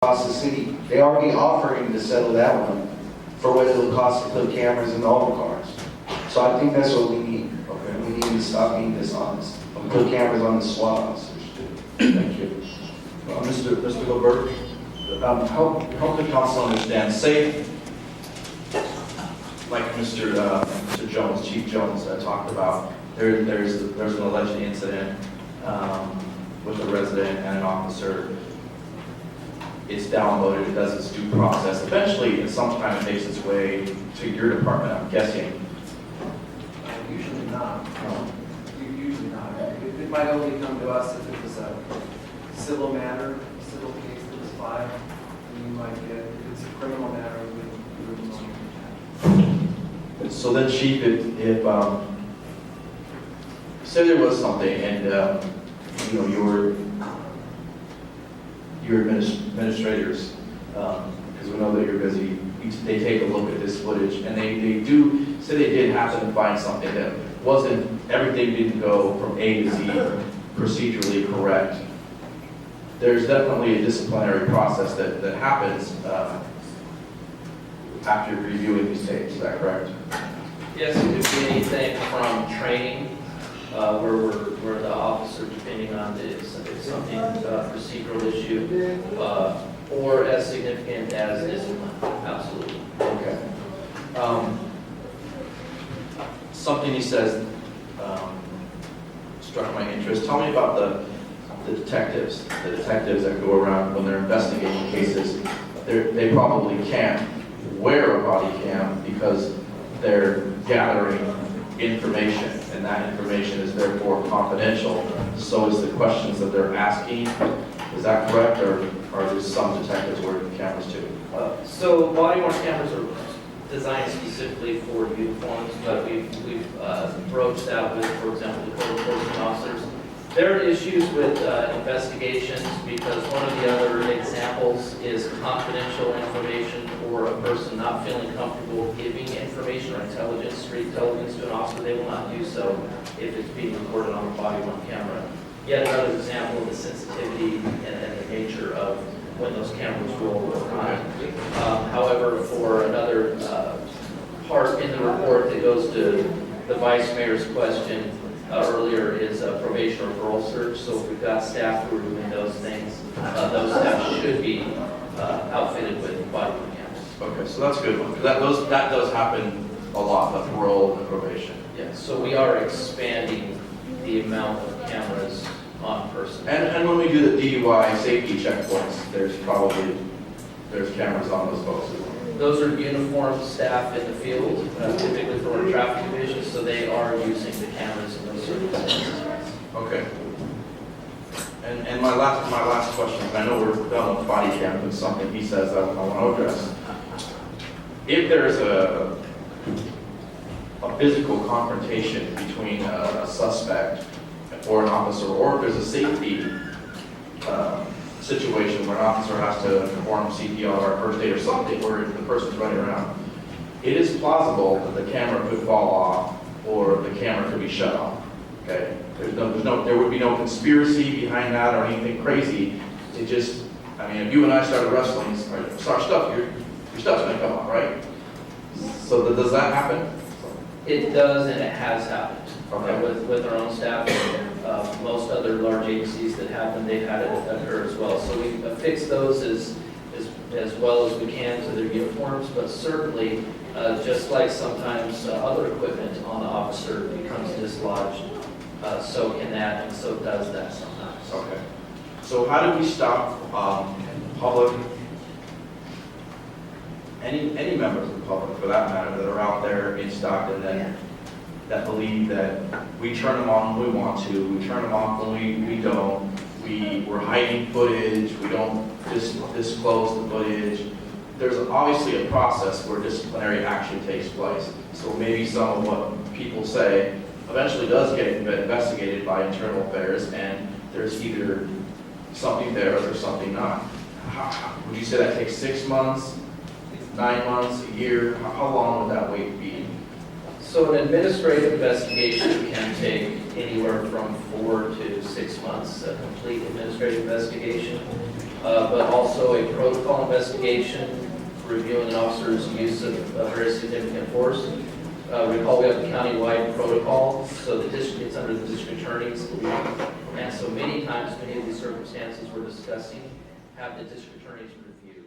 Across the city, they already offering to settle that one for what it'll cost to put cameras in all the cars. So I think that's what we need. Okay, we need to stop being dishonest. Put cameras on the SWAT officers too. Thank you. Mr. Levert, help the council understand. Say, like Mr. Jones, Chief Jones talked about, there's an alleged incident with a resident and an officer. It's downloaded, it does its due process. Eventually, at some time, it makes its way to your department, I'm guessing. Usually not. Usually not. It might only come to us if it was a civil matter, a civil case that was filed. And you might get, if it's a criminal matter, we would know. So then, Chief, if say there was something, and your administrators, because we know that you're busy, they take a look at this footage, and they do say they did happen to find something that wasn't, everything didn't go from A to Z procedurally correct. There's definitely a disciplinary process that happens after reviewing these tapes. Is that correct? Yes, it could be anything from training, where the officer, depending on if something procedural issue, or as significant as discipline. Absolutely. Okay. Something he says struck my interest. Tell me about the detectives that go around when they're investigating cases. They probably can't wear a body cam because they're gathering information, and that information is therefore confidential. So is the questions that they're asking, is that correct, or are there some detectives wearing cameras too? So body-worn cameras are designed specifically for uniforms, but we've broached that with, for example, the code enforcement officers. There are issues with investigations because one of the other examples is confidential information, or a person not feeling comfortable giving information or intelligence, street intelligence to an officer. They will not do so if it's being recorded on a body-worn camera. Yet another example of the sensitivity and the nature of when those cameras roll or not. However, for another part in the report that goes to the Vice Mayor's question earlier is a probation or parole search. So if we've got staff who are doing those things, those staff should be outfitted with body-worn cameras. Okay, so that's a good one, because that does happen a lot, the parole and probation. Yes, so we are expanding the amount of cameras on person. And when we do the DUI safety checkpoints, there's cameras on those folks as well. Those are uniformed staff in the field, typically for a traffic division, so they are using the cameras in those circumstances. Okay. And my last question, I know we're done with body cam, but something he says I want to address. If there's a physical confrontation between a suspect or an officer, or if there's a safety situation where an officer has to perform CPR or first aid or something where the person's running around, it is plausible that the camera could fall off or the camera could be shut off. Okay, there would be no conspiracy behind that or anything crazy. It just, I mean, if you and I started wrestling, start stuff, your stuff's gonna come off, right? So does that happen? It does, and it has happened. Okay. With our own staff, most other large agencies that have them, they've had it occur as well. So we affix those as well as we can to their uniforms, but certainly, just like sometimes other equipment on the officer becomes dislodged, so can that, and so does that sometimes. Okay. So how do we stop public, any members of the public for that matter, that are out there in Stockton that believe that we turn them on when we want to, we turn them off when we don't, we're hiding footage, we don't disclose the footage. There's obviously a process where disciplinary action takes place. So maybe some of what people say eventually does get investigated by internal affairs, and there's either something there or there's something not. Would you say that takes 6 months, 9 months, a year? How long would that wait be? So an administrative investigation can take anywhere from 4 to 6 months, a complete administrative investigation. but also a protocol investigation, reviewing an officer's use of very significant force. Recall we have a countywide protocol, so the district, it's under the district attorney's. And so many times, many of these circumstances we're discussing have the district attorneys review.